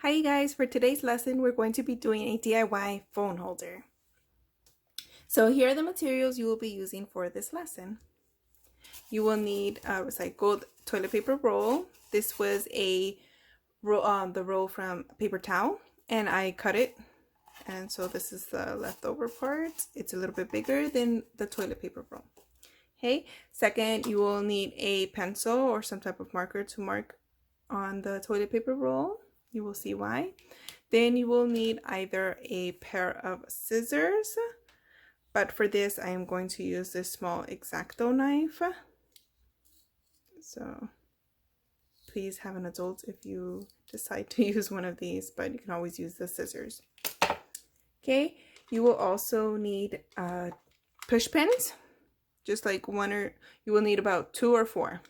Hi you guys, for today's lesson we're going to be doing a DIY phone holder. So here are the materials you will be using for this lesson. You will need a recycled toilet paper roll. This was the roll from paper towel and I cut it, and so this is the leftover part. It's a little bit bigger than the toilet paper roll. Okay, second, you will need a pencil or some type of marker to mark on the toilet paper roll. You will see why. Then you will need either a pair of scissors, but for this I am going to use this small X-Acto knife. So please have an adult if you decide to use one of these, but you can always use the scissors. Okay, you will also need push pins, just like one, or you will need about 2 or 4.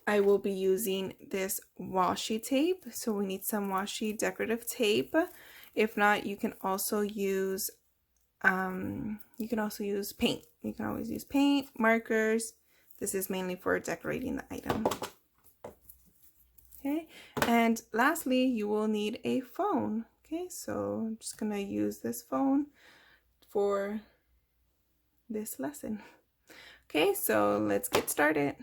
I will be using this washi tape, so we need some washi decorative tape. If not, you can also use paint. You can always use paint, markers. This is mainly for decorating the item. Okay, and lastly, you will need a phone. Okay, so I'm just gonna use this phone for this lesson. Okay, so let's get started.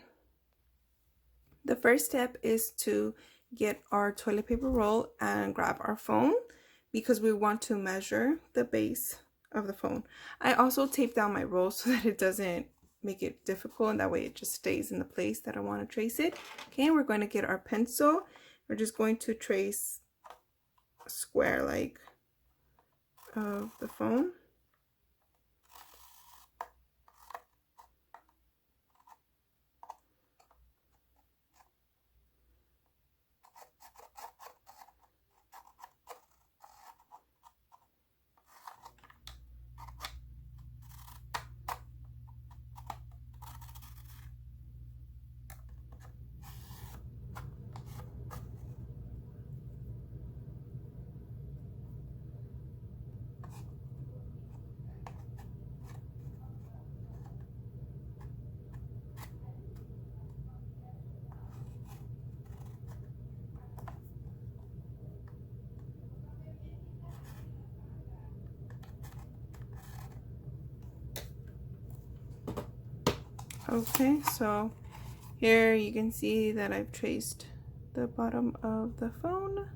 The first step is to get our toilet paper roll and grab our phone because we want to measure the base of the phone. I also tape down my roll so that it doesn't make it difficult, and that way it just stays in the place that I want to trace it. Okay, we're going to get our pencil. We're just going to trace a square like of the phone. Okay, so here you can see that I've traced the bottom of the phone.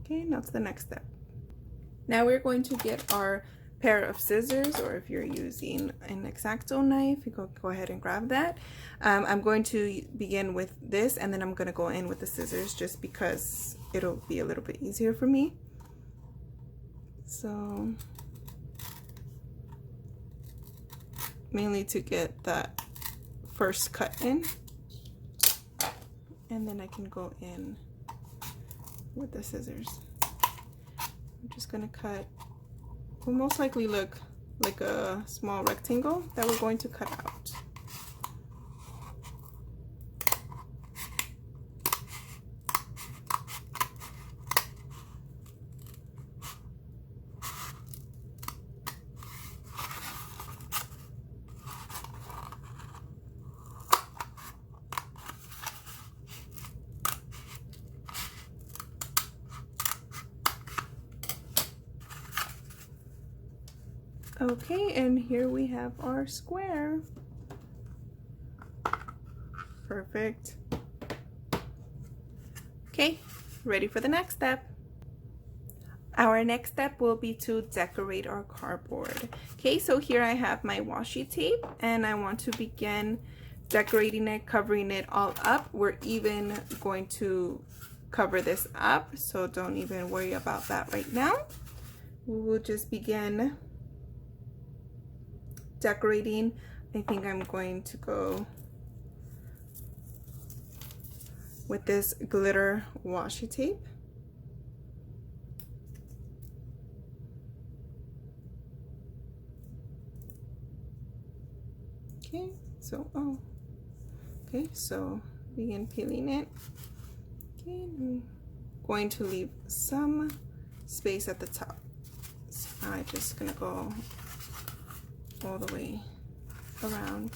Okay, now to the next step. Now we're going to get our pair of scissors, or if you're using an X-Acto knife, you go ahead and grab that. I'm going to begin with this, and then I'm going to go in with the scissors just because it'll be a little bit easier for me. So mainly to get that first cut in, and then I can go in with the scissors. I'm just going to cut, will most likely look like a small rectangle that we're going to cut out. Okay, and here we have our square. Perfect. Okay, ready for the next step. Our next step will be to decorate our cardboard. Okay, so here I have my washi tape and I want to begin decorating it, covering it all up. We're even going to cover this up, so don't even worry about that right now. We will just begin decorating. I think I'm going to go with this glitter washi tape. Okay, so begin peeling it. Okay, I'm going to leave some space at the top. So I'm just gonna go all the way around.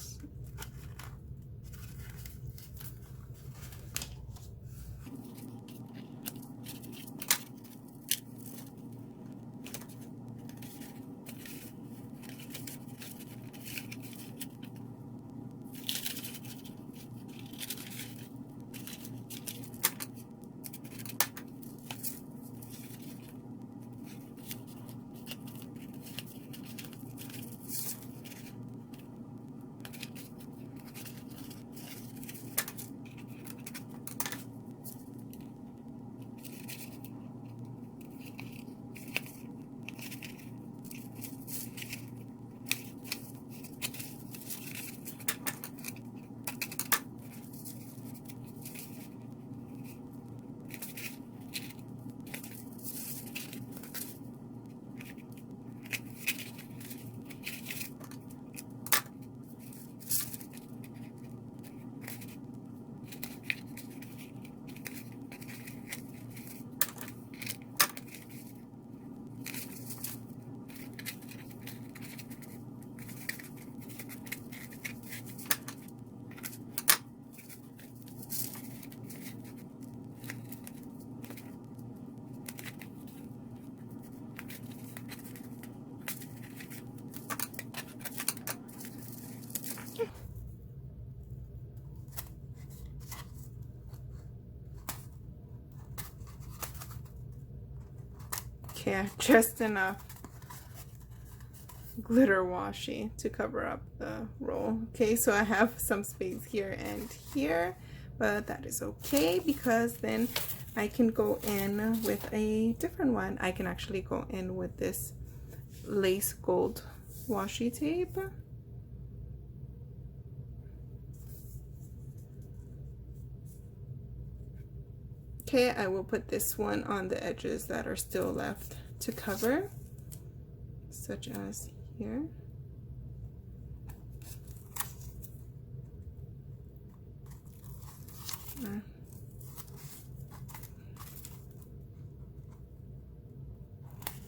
Yeah, just enough glitter washi to cover up the roll. Okay, so I have some space here and here, but that is okay because then I can go in with a different one. I can actually go in with this lace gold washi tape. Okay, I will put this one on the edges that are still left to cover, such as here.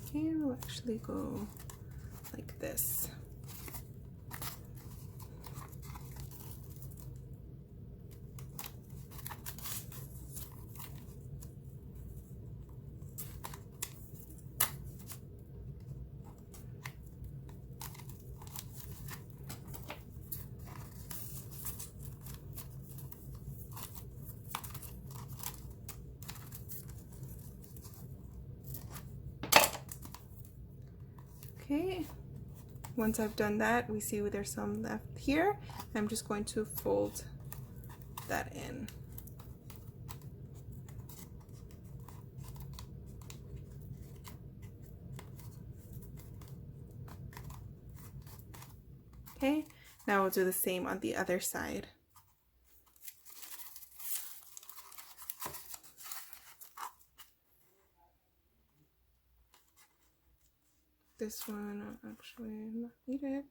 Okay, we'll actually go like this. Okay, once I've done that, we see there's some left here. I'm just going to fold that in. Okay, now we'll do the same on the other side. This one actually not needed.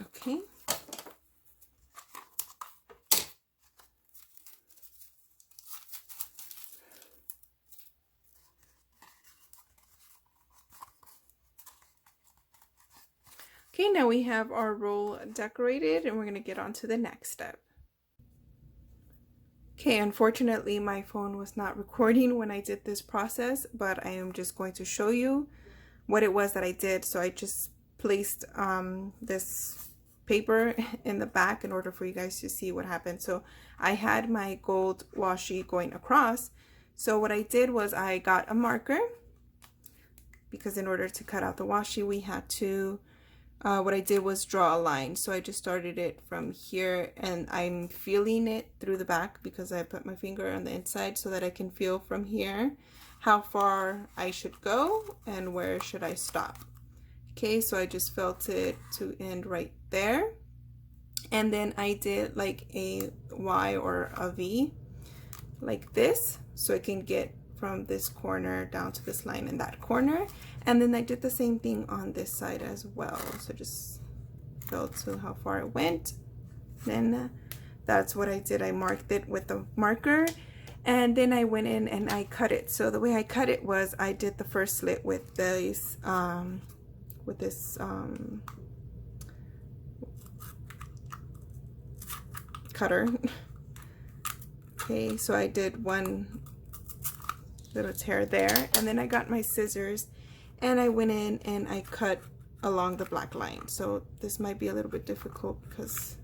Okay. Okay, now we have our roll decorated and we're going to get on to the next step. Okay, unfortunately my phone was not recording when I did this process, but I am just going to show you what it was that I did. So I just placed this paper in the back in order for you guys to see what happened. So I had my gold washi going across. So what I did was I got a marker, because in order to cut out the washi we had to what I did was draw a line. So I just started it from here and I'm feeling it through the back because I put my finger on the inside so that I can feel from here how far I should go and where should I stop. Okay, so I just felt it to end right there. And then I did like a Y or a V like this, so I can get from this corner down to this line in that corner. And then I did the same thing on this side as well. So just felt to how far it went. Then that's what I did. I marked it with a marker and then I went in and I cut it. So the way I cut it was I did the first slit with this cutter. Okay, so I did one little tear there and then I got my scissors and I went in and I cut along the black line. So this might be a little bit difficult because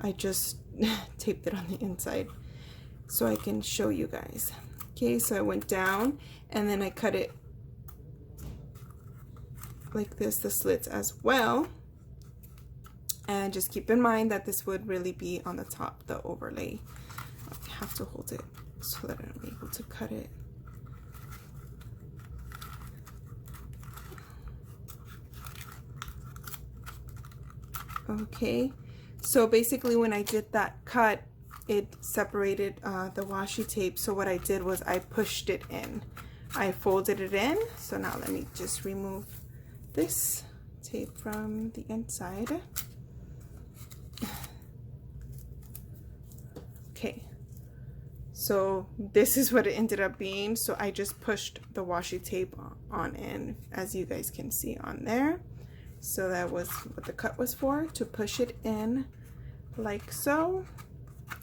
I just taped it on the inside so I can show you guys. Okay, so I went down and then I cut it like this, the slits as well. And just keep in mind that this would really be on the top, the overlay. I have to hold it so that I'm able to cut it. Okay, so basically when I did that cut, it separated the washi tape. So what I did was I pushed it in. I folded it in. So now let me just remove this tape from the inside. Okay, so this is what it ended up being. So I just pushed the washi tape on in, as you guys can see on there. So that was what the cut was for, to push it in like so.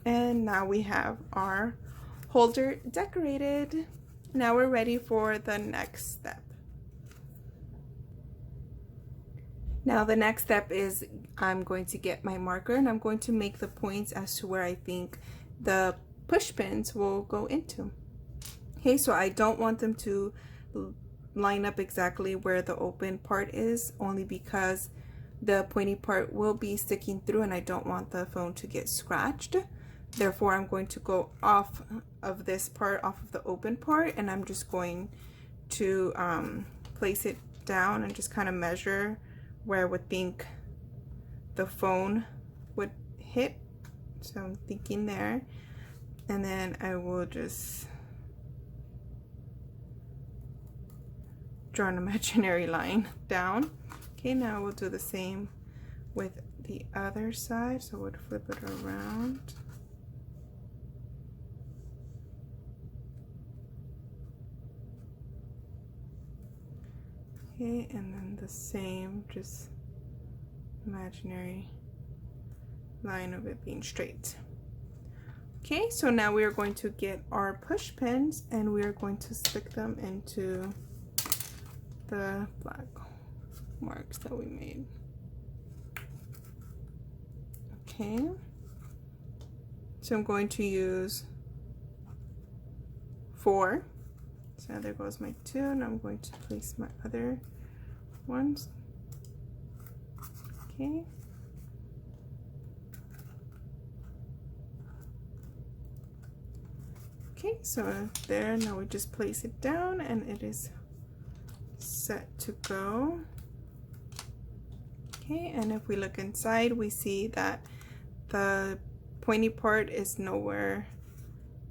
And now we have our holder decorated. Now we're ready for the next step. Now the next step is I'm going to get my marker and I'm going to make the points as to where I think the push pins will go into. Okay, so I don't want them to line up exactly where the open part is, only because the pointy part will be sticking through and I don't want the phone to get scratched. Therefore, I'm going to go off of this part, off of the open part, and I'm just going to place it down and just kind of measure where I would think the phone would hit. So I'm thinking there, and then I will just draw an imaginary line down. Okay, now we'll do the same with the other side. So we'll flip it around. Okay, and then the same, just imaginary line of it being straight. Okay, so now we are going to get our push pins and we are going to stick them into the black marks that we made. Okay, so I'm going to use 4. So there goes my 2, and I'm going to place my other ones. Okay. Okay, so there, now we just place it down and it is set to go. Okay, and if we look inside, we see that the pointy part is nowhere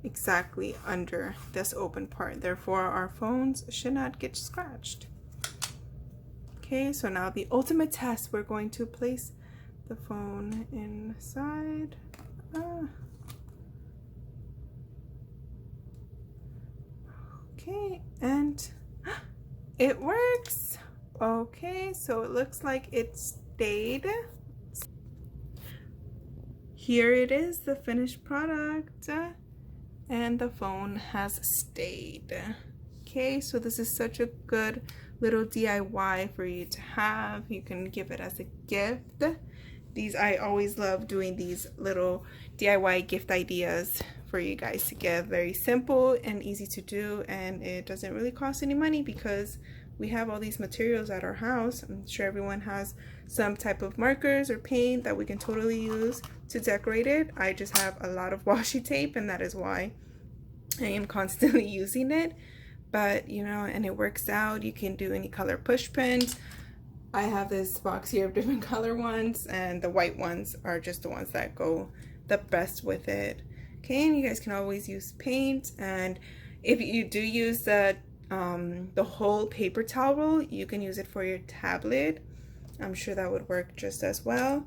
exactly under this open part. Therefore, our phones should not get scratched. Okay, so now the ultimate test, we're going to place the phone inside. Okay, and it works. Okay, so it looks like it stayed. Here it is, the finished product, and the phone has stayed. Okay, so this is such a good little DIY for you to have. You can give it as a gift. I always love doing these little DIY gift ideas for you guys to give. Very simple and easy to do, and it doesn't really cost any money because we have all these materials at our house. I'm sure everyone has some type of markers or paint that we can totally use to decorate it. I just have a lot of washi tape, and that is why I am constantly using it. But you know, and it works out. You can do any color push pins. I have this box here of different color ones, and the white ones are just the ones that go the best with it. Okay, and you guys can always use paint, and if you do use the whole paper towel roll, you can use it for your tablet. I'm sure that would work just as well.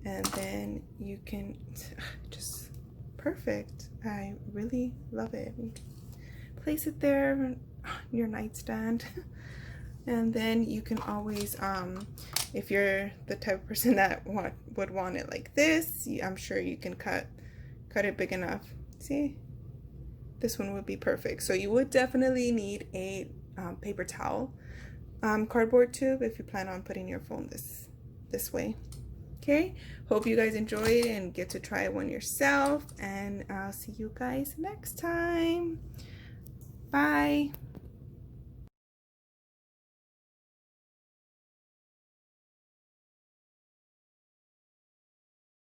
And then you can just perfect. I really love it. Place it there on your nightstand. And then you can always, if you're the type of person that would want it like this, I'm sure you can cut it big enough. See, this one would be perfect. So you would definitely need a paper towel, cardboard tube if you plan on putting your phone this way. Okay, hope you guys enjoyed and get to try one yourself, and I'll see you guys next time. Bye.